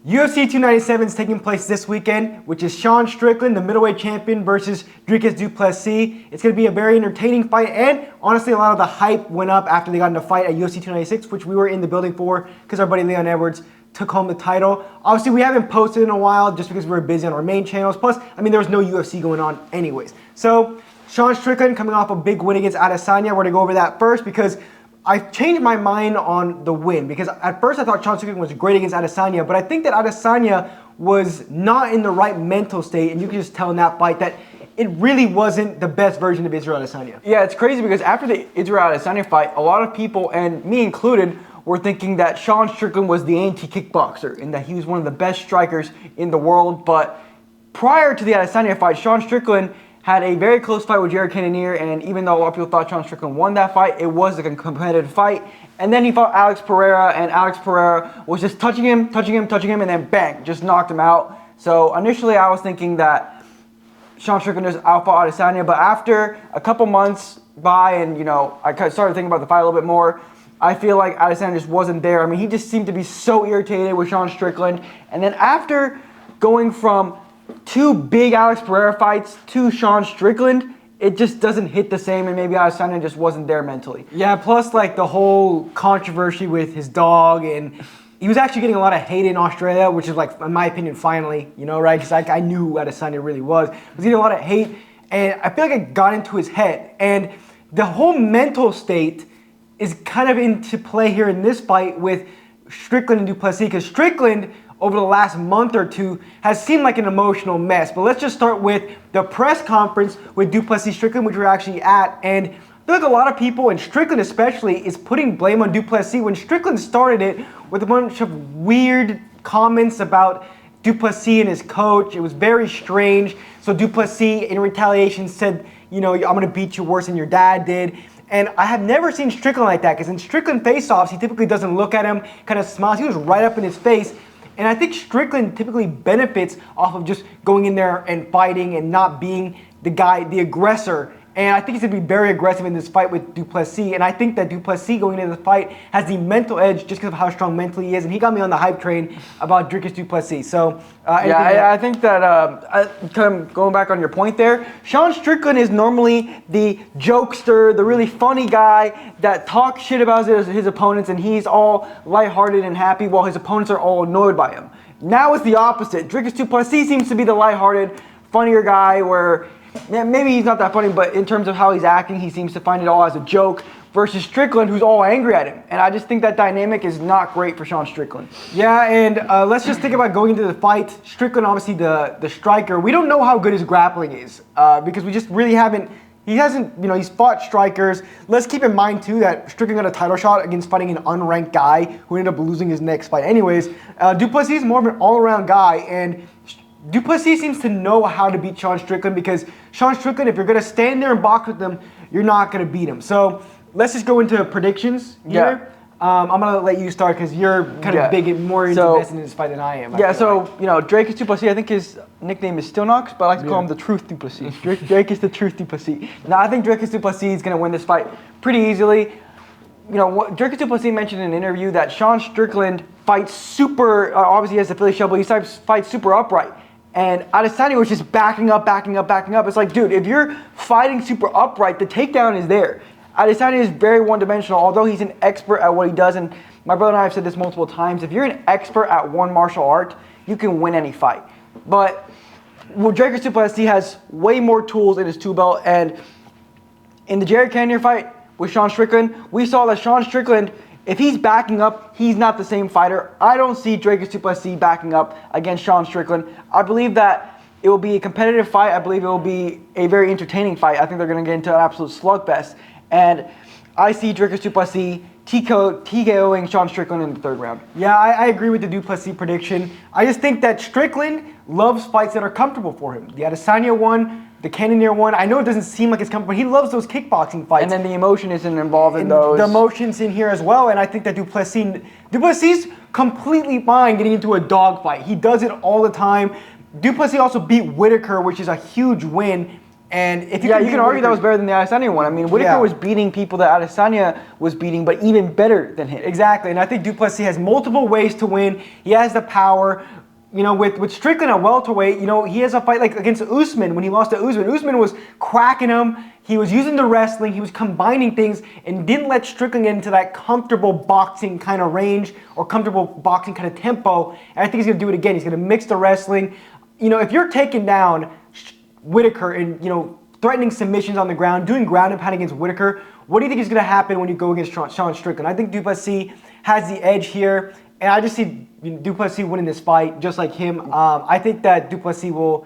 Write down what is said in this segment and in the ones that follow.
UFC 297 is taking place this weekend, which is Sean Strickland, the middleweight champion, versus Dricus Du Plessis. It's going to be a very entertaining fight, and honestly, a lot of the hype went up after they got in a fight at UFC 296, which we were in the building for because our buddy Leon Edwards took home the title. Obviously, we haven't posted in a while just because we were busy on our main channels. Plus, there was no UFC going on anyways. So, Sean Strickland coming off a big win against Adesanya. We're going to go over that first because I changed my mind on the win because at first I thought Sean Strickland was great against Adesanya, but I think that Adesanya was not in the right mental state, and you can just tell in that fight that it really wasn't the best version of Israel Adesanya. Yeah, it's crazy because after the Israel Adesanya fight, a lot of people, and me included, were thinking that Sean Strickland was the anti-kickboxer and that he was one of the best strikers in the world. But prior to the Adesanya fight, Sean Strickland had a very close fight with Jared Cannonier, and even though a lot of people thought Sean Strickland won that fight, it was a competitive fight. And then he fought Alex Pereira, and Alex Pereira was just touching him, and then bang, just knocked him out. So initially I was thinking that Sean Strickland just outfought Adesanya, but after a couple months by and, I started thinking about the fight a little bit more, I feel like Adesanya just wasn't there. He just seemed to be so irritated with Sean Strickland. And then after going from two big Alex Pereira fights to Sean Strickland, it just doesn't hit the same, and maybe Adesanya just wasn't there mentally. Yeah, plus the whole controversy with his dog, and he was actually getting a lot of hate in Australia, which is in my opinion, finally, right? Because I knew who Adesanya really was. He was getting a lot of hate, and I feel like it got into his head. And the whole mental state is kind of into play here in this fight with Strickland and Du Plessis, because Strickland, over the last month or two, has seemed like an emotional mess. But let's just start with the press conference with Du Plessis Strickland, which we're actually at. And I feel like a lot of people, and Strickland especially, is putting blame on Du Plessis when Strickland started it with a bunch of weird comments about Du Plessis and his coach. It was very strange. So Du Plessis, in retaliation, said, I'm going to beat you worse than your dad did. And I have never seen Strickland like that, because in Strickland face-offs, he typically doesn't look at him, kind of smiles. He was right up in his face. And I think Strickland typically benefits off of just going in there and fighting and not being the guy, the aggressor. And I think he's going to be very aggressive in this fight with Du Plessis. And I think that Du Plessis going into the fight has the mental edge just because of how strong mentally he is. And he got me on the hype train about Dricus Du Plessis. So, I think that, going back on your point there, Sean Strickland is normally the jokester, the really funny guy that talks shit about his opponents, and he's all lighthearted and happy while his opponents are all annoyed by him. Now it's the opposite. Dricus Du Plessis seems to be the lighthearted, funnier guy where maybe he's not that funny, but in terms of how he's acting, he seems to find it all as a joke, versus Strickland, who's all angry at him. And I just think that dynamic is not great for Sean Strickland. Yeah, and let's just think about going into the fight. Strickland, obviously the striker, we don't know how good his grappling is because we just really haven't. He hasn't, he's fought strikers. Let's keep in mind, too, that Strickland got a title shot against fighting an unranked guy who ended up losing his next fight. Anyways, Du Plessis is more of an all-around guy, and Du Plessis seems to know how to beat Sean Strickland, because Sean Strickland, if you're going to stand there and box with him, you're not going to beat him. So let's just go into predictions here. Yeah. I'm going to let you start because you're kind of big and more invested in this fight than I am. Dricus Du Plessis, I think his nickname is Stillnox, but I like to call him the Truth Du Plessis. Drake is the Truth Du Plessis. Now, I think Dricus Du Plessis is going to win this fight pretty easily. Dricus Du Plessis mentioned in an interview that Sean Strickland fights super, obviously he has the Philly shell, but he fights super upright. And Adesanya was just backing up. It's like, dude, if you're fighting super upright, the takedown is there. Adesanya is very one-dimensional, although he's an expert at what he does. And my brother and I have said this multiple times. If you're an expert at one martial art, you can win any fight. But Dricus Du Plessis has way more tools in his tool belt. And in the Jared Cannonier fight with Sean Strickland, we saw that Sean Strickland, if he's backing up, he's not the same fighter. I don't see Dricus Du Plessis backing up against Sean Strickland. I believe that it will be a competitive fight. I believe it will be a very entertaining fight. I think they're going to get into an absolute slugfest. And I see Dricus Du Plessis TKOing Sean Strickland in the third round. Yeah, I agree with the Du Plessis prediction. I just think that Strickland loves fights that are comfortable for him. The Adesanya one, the Cannonier one, I know it doesn't seem like it's comfortable, but he loves those kickboxing fights. And then the emotion isn't involved in those. The emotion's in here as well, and I think that Du Plessis completely fine getting into a dogfight. He does it all the time. Du Plessis also beat Whitaker, which is a huge win. And if you Yeah, can you beat can argue that Whittaker- was better than the Adesanya one. I mean, Whittaker Yeah. was beating people that Adesanya was beating, but even better than him. Exactly, and I think Duplessis has multiple ways to win. He has the power. You know, with Strickland at welterweight, you know, he has a fight like against Usman when he lost to Usman. Usman was cracking him. He was using the wrestling. He was combining things and didn't let Strickland get into that comfortable boxing kind of range or comfortable boxing kind of tempo. And I think he's going to do it again. He's going to mix the wrestling. You know, if you're taking down Whittaker and, you know, threatening submissions on the ground, doing ground and pound against Whittaker, what do you think is going to happen when you go against Sean Strickland? I think Duplessis has the edge here. And I just see Duplessis winning this fight, just like him. I think that Duplessis will.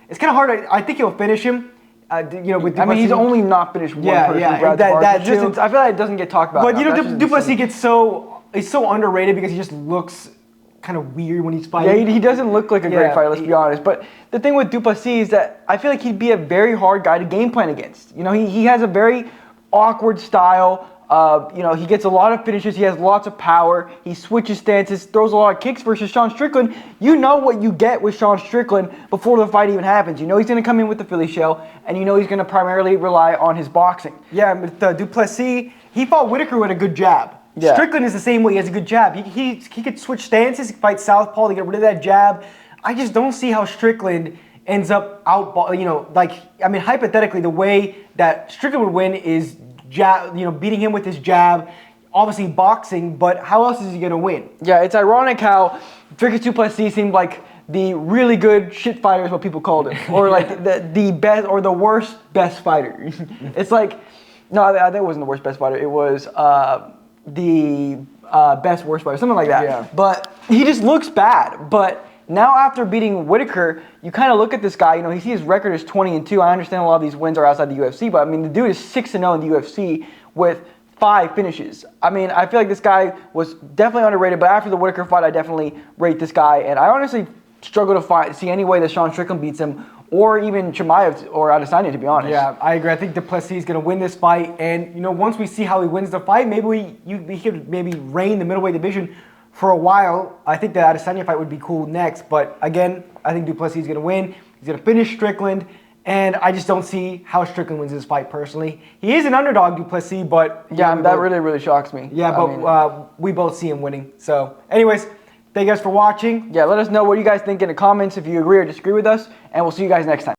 It's kind of hard. I think he'll finish him. You know, with Duplessis. I mean, he's only not finished one person. Yeah, Brad that Tavares, which too. isn't- I feel like it doesn't get talked about. But you enough. know, That's just Duplessis insane. gets he's so underrated because he just looks kind of weird when he's fighting. Yeah, he doesn't look like a great Yeah, fighter, let's be honest. But the thing with Duplessis is that I feel like he'd be a very hard guy to game plan against. You know, he has a very awkward style. You know, he gets a lot of finishes. He has lots of power. He switches stances, throws a lot of kicks versus Sean Strickland. You know what you get with Sean Strickland before the fight even happens. You know he's going to come in with the Philly shell, and you know he's going to primarily rely on his boxing. Yeah, but Duplessis, he fought Whittaker with a good jab. Yeah. Strickland is the same way. He has a good jab. He could switch stances, he could fight southpaw to get rid of that jab. I just don't see how Strickland ends up you know, like, I mean, hypothetically, the way that Strickland would win is jab, you know, beating him with his jab, obviously boxing, but how else is he going to win? Yeah, it's ironic how Dricus Duplessis seemed like the really good shit fighter is what people called him, or like the best or the worst best fighter. It's like, no, I think it wasn't the worst best fighter. It was the best worst fighter, something like that. Yeah. But he just looks bad. But now after beating Whittaker, you kind of look at this guy. You know, he sees his record is 20-2. I understand a lot of these wins are outside the UFC, but I mean, the dude is 6-0 in the UFC with 5 finishes. I mean, I feel like this guy was definitely underrated, but after the Whittaker fight, I definitely rate this guy. And I honestly struggle to see any way that Sean Strickland beats him, or even Chimaev or Adesanya, to be honest. Yeah, I agree. I think Duplessis is going to win this fight, and you know, once we see how he wins the fight, maybe he could maybe reign the middleweight division for a while. I think the Adesanya fight would be cool next, but again, I think Duplessis is going to win. He's going to finish Strickland, and I just don't see how Strickland wins this fight personally. He is an underdog, Duplessis, but Yeah, that really shocks me. yeah, but we both see him winning. So, anyways, thank you guys for watching. Yeah, let us know what you guys think in the comments if you agree or disagree with us, and we'll see you guys next time.